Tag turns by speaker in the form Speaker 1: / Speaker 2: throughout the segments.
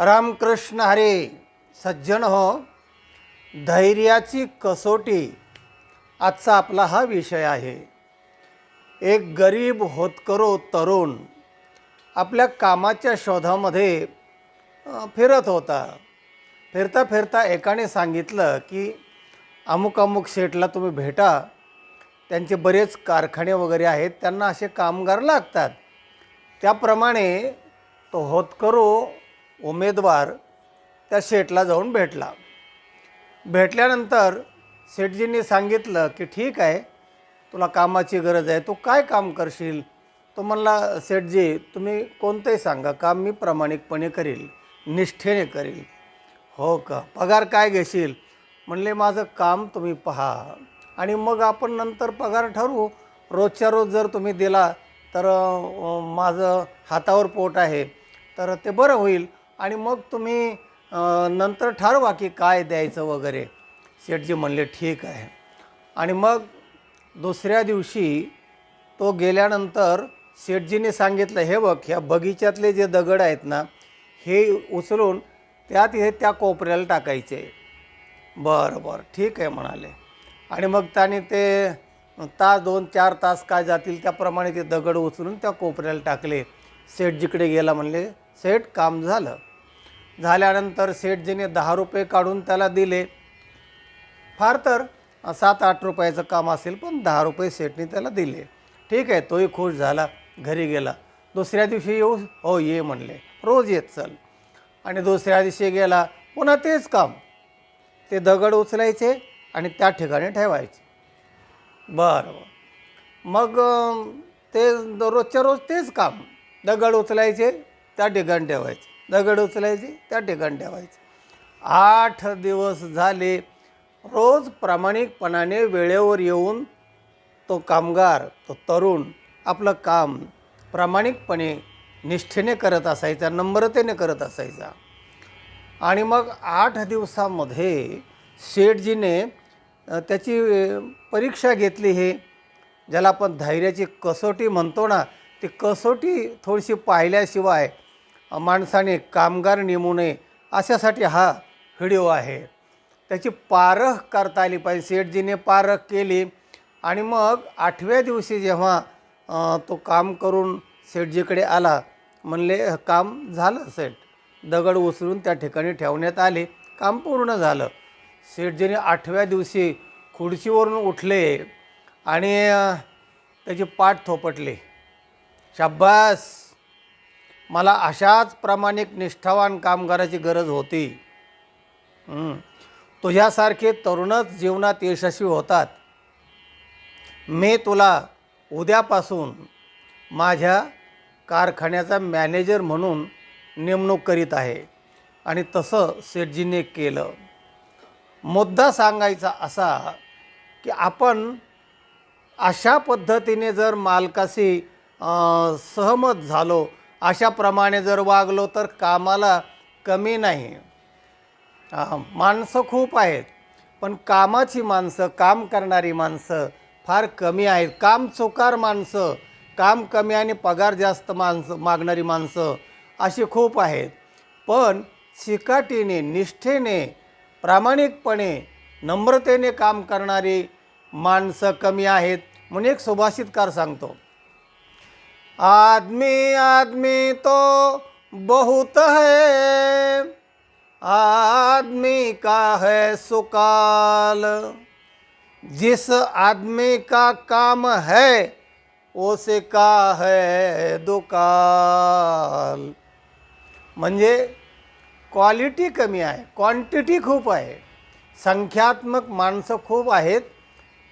Speaker 1: रामकृष्ण हरे. सज्जन हो, धैर्याची कसोटी आजचा आपला हा विषय आहे. एक गरीब होतकरू तरुण आपल्या कामाच्या शोधामध्ये फिरत होता. फिरता फिरता एकाने सांगितलं की अमुक अमुक शेठला तुम्ही भेटा, त्यांचे बरेच कारखाने वगैरे आहेत, त्यांना असे कामगार लागतात. त्याप्रमाणे तो होतकरू उमेदवार त्या शेठला जाऊन भेटला. भेटल्यानंतर शेठजींनी सांगितलं की ठीक आहे, तुला कामाची गरज आहे, तू काय काम करशील? तो म्हणला, शेठजी तुम्ही कोणतंही सांगा, काम मी प्रामाणिकपणे करील, निष्ठेने करील. हो का, पगार काय घेशील? म्हणले, माझं काम तुम्ही पहा आणि मग आपण नंतर पगार ठरवू. रोजच्या रोज जर तुम्ही दिला तर माझं हातावर पोट आहे, तर ते बरं होईल आणि मग तुम्ही नंतर ठरवा की काय द्यायचं वगैरे. शेठजी म्हणले ठीक आहे. आणि मग दुसऱ्या दिवशी तो गेल्यानंतर शेठजीने सांगितलं, हे बघ, ह्या बगीच्यातले जे दगड आहेत ना, हे उचलून त्या कोपऱ्याला टाकायचे. बरं बरं ठीक आहे म्हणाले. आणि मग त्याने ते तास 2-4 तास काय जातील त्याप्रमाणे ते दगड उचलून त्या कोपऱ्याला टाकले. शेठजीकडे गेला, म्हणले, शेठ काम झालं. झाल्यानंतर शेठजीने 10 रुपये काढून त्याला दिले. फार तर 7-8 रुपयाचं काम असेल, पण 10 रुपये शेठने त्याला दिले. ठीक आहे, तोही खुश झाला, घरी गेला. दुसऱ्या दिवशी येऊ? हो ये म्हणले, रोज येत चल. आणि दुसऱ्या दिवशी गेला, पुन्हा तेच काम. ते दगड उचलायचे आणि त्या ठिकाणी ठेवायचे. बरं, मग ते रोजच्या रोज तेच काम. दगड उचलायचे, त्या ठिकाणी ठेवायचे, दगड उचलायचे, त्या ठिकाणी ठेवायचे. 8 दिवस झाले. रोज प्रामाणिकपणाने वेळेवर येऊन तो कामगार, तो तरुण आपलं काम प्रामाणिकपणे निष्ठेने करत असायचा, नम्रतेने करत असायचा. आणि मग 8 दिवसामध्ये शेठजीने त्याची परीक्षा घेतली. हे ज्याला आपण धैर्याची कसोटी म्हणतो ना, ती कसोटी थोडीशी पाहिल्याशिवाय माणसाने कामगार नेमू नये, अशासाठी हा व्हिडिओ आहे. त्याची पारख करता आली पाहिजे. शेठजीने पारख केली आणि मग 8व्या दिवशी जेव्हा तो काम करून शेठजीकडे आला, म्हणले, काम झालं शेठ. दगड उचलून त्या ठिकाणी ठेवण्यात आले, काम पूर्ण झालं. शेठजीने 8व्या दिवशी खुर्चीवरून उठले आणि त्याची पाठ थोपटली. शाब्बास, मला अशाच प्रामाणिक निष्ठावान कामगाराची गरज होती. तुझ्यासारखे तरुणच जीवनात यशस्वी होतात. मी तुला उद्यापासून माझ्या कारखान्याचा मॅनेजर म्हणून नेमणूक करीत आहे. आणि तसं शेठजीने केलं. मुद्दा सांगायचा असा की आपण अशा पद्धतीने जर मालकाशी सहमत झालो, अशाप्रमाणे जर वागलो, तर कामाला कमी नाही. माणसं खूप आहेत, पण कामाची माणसं, काम करणारी माणसं फार कमी आहेत. काम चुकार माणसं, काम कमी आणि पगार जास्त मागणारी माणसं अशी खूप आहेत. पण चिकाटीने, निष्ठेने, प्रामाणिकपणे, नम्रतेने काम करणारी माणसं कमी आहेत. म्हणून एक सुभाषितकार सांगतो, आदमी आदमी तो बहुत है, आदमी का है सुकाल, जिस आदमी का काम है उसे का है दुकाल. म्हणजे क्वालिटी कमी आहे, क्वांटिटी खूप आहे. संख्यात्मक माणसं खूप आहेत,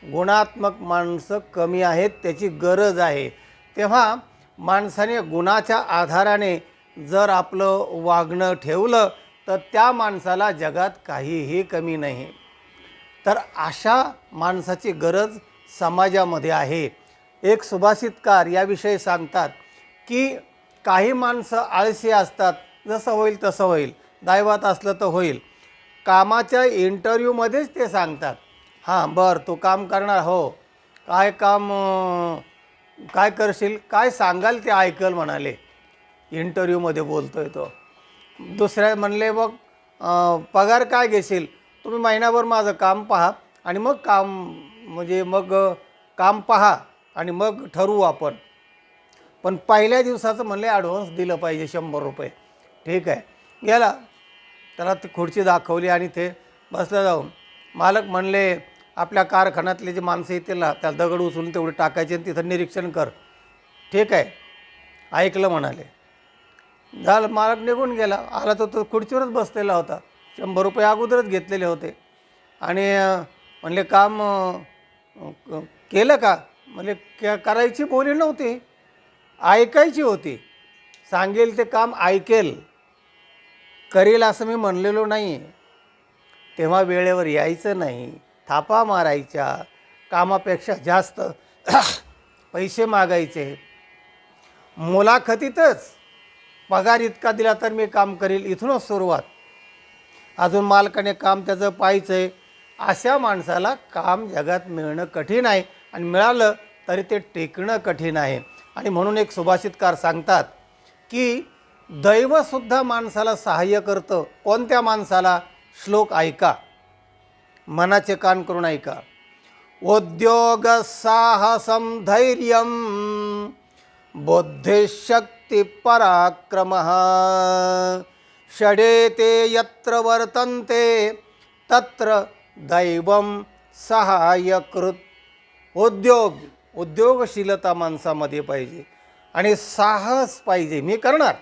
Speaker 1: गुणात्मक माणसं कमी आहेत. त्याची गरज आहे. तेव्हा माणसाने गुणाच्या आधाराने जर आपलं वागणं ठेवलं, तर त्या माणसाला जगात काहीही कमी नाही. तर अशा माणसाची गरज समाजामध्ये आहे. एक सुभाषितकार याविषयी सांगतात की काही माणसं आळशी असतात, जसं होईल तसं होईल, दैवात असलं तर होईल. कामाच्या इंटरव्ह्यूमध्येच ते सांगतात, हां बरं तू काम करणार, हो काय काम, काय करशील, काय सांगाल ते ऐकल म्हणाले. इंटरव्ह्यूमध्ये बोलतोय तो. दुसऱ्या म्हणले मग पगार काय घेशील, तुम्ही महिनाभर माझं काम पहा आणि मग काम पहा आणि मग ठरवू आपण. पण पहिल्या दिवसाचं म्हणले ॲडव्हान्स दिलं पाहिजे 100 रुपये. ठीक आहे, गेला. त्याला ती खुर्ची दाखवली आणि ते बसलं जाऊन. मालक म्हणले आपल्या कारखान्यातले जे माणसं येतील ना त्याला दगड उचलून तेवढे टाकायचे आणि तिथं निरीक्षण कर. ठीक आहे, ऐकलं म्हणाले. झालं, मालक निघून गेला. आला तर तो खुर्चीवरच बसलेला होता. 100 रुपये अगोदरच घेतलेले होते आणि म्हणले काम केलं का, म्हणजे करायची बोली नव्हती, ऐकायची होती. सांगेल ते काम ऐकेल, करेल असं मी म्हणलेलो नाही. तेव्हा वेळेवर यायचं नाही, थापा मारायच्या, कामापेक्षा जास्त पैसे मागायचे. मुलाखतीतच पगार इतका दिला तर मी काम करील, इथूनच सुरुवात. अजून मालकाने काम त्याचं पाहायचं आहे. अशा माणसाला काम जगात मिळणं कठीण आहे आणि मिळालं तरी ते टेकणं कठीण आहे. आणि म्हणून एक सुभाषितकार सांगतात की दैवसुद्धा माणसाला सहाय्य करतं. कोणत्या माणसाला? श्लोक ऐका, मनाचे कान करून ऐका. उद्योग साहसम धैर्यम बुद्धिशक्ती पराक्रमः षडेते यत्र वर्तन्ते तत्र दैवम सहाय्यकृत. उद्योगशीलता माणसामध्ये पाहिजे आणि साहस पाहिजे, मी करणार,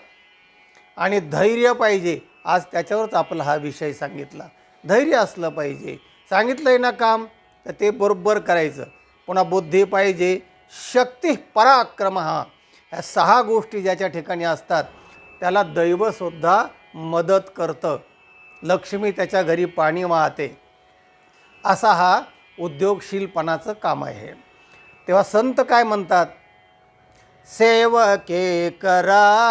Speaker 1: आणि धैर्य पाहिजे. आज त्याच्यावरच आपला हा विषय सांगितला. धैर्य असलं पाहिजे. सांगितलं आहे ना काम तर ते बरोबर करायचं. पुन्हा बुद्धी पाहिजे, शक्ती पराक्रम. ह्या 6 गोष्टी ज्याच्या ठिकाणी असतात त्याला दैवसुद्धा मदत करतं. लक्ष्मी त्याच्या घरी पाणी वाहते. असा हा उद्योगशीलपणाचं काम आहे. तेव्हा संत काय म्हणतात? सेवके करावे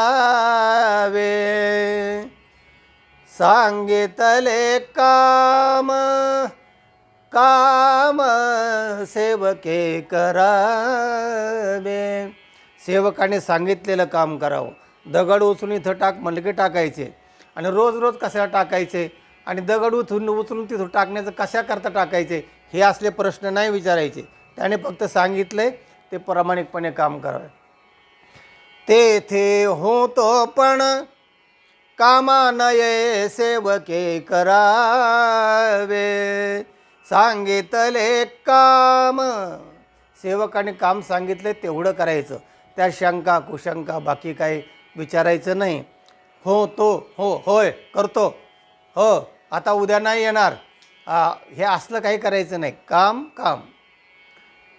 Speaker 1: सांगितले काम, काम सेवके करावे. सेवकाने सांगितलेलं काम करावं. दगड उचलून इथं टाक म्हणलं की टाकायचे. आणि रोज रोज कशाला टाकायचे आणि दगड उचलून तिथं टाकण्याचं कशा करता टाकायचे, हे असले प्रश्न नाही विचारायचे. त्याने फक्त सांगितले ते प्रामाणिकपणे काम करावे. तेथे होतो पण कामा नये सेवके करावे सांगितले काम. सेवकाने काम सांगितले तेवढं करायचं. त्या शंका कुशंका बाकी काही विचारायचं नाही. हो तो हो, होय करतो, हो आता उद्या नाही येणार, हे असलं काही करायचं नाही. काम काम.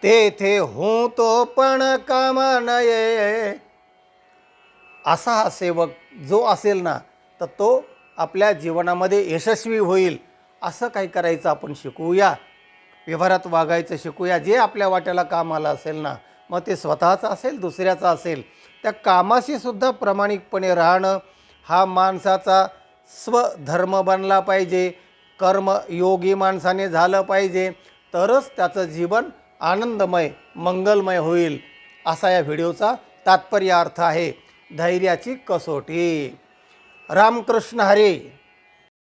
Speaker 1: तेथे हो तो पण कामा नये. असा हा सेवक जो असेल ना तर तो आपल्या जीवनामध्ये यशस्वी होईल. असं काही करायचं आपण शिकूया. व्यवहारात वागायचं शिकूया. जे आपल्या वाट्याला काम आलं असेल ना, मग ते स्वतःचं असेल दुसऱ्याचं असेल, त्या कामाशी सुद्धा प्रामाणिकपणे राहणं हा माणसाचा स्वधर्म बनला पाहिजे. कर्मयोगी माणसाने झालं पाहिजे, तरच त्याचं जीवन आनंदमय मंगलमय होईल. असा या व्हिडिओचा तात्पर्य अर्थ आहे. धैर्याची कसोटी. रामकृष्ण हरी.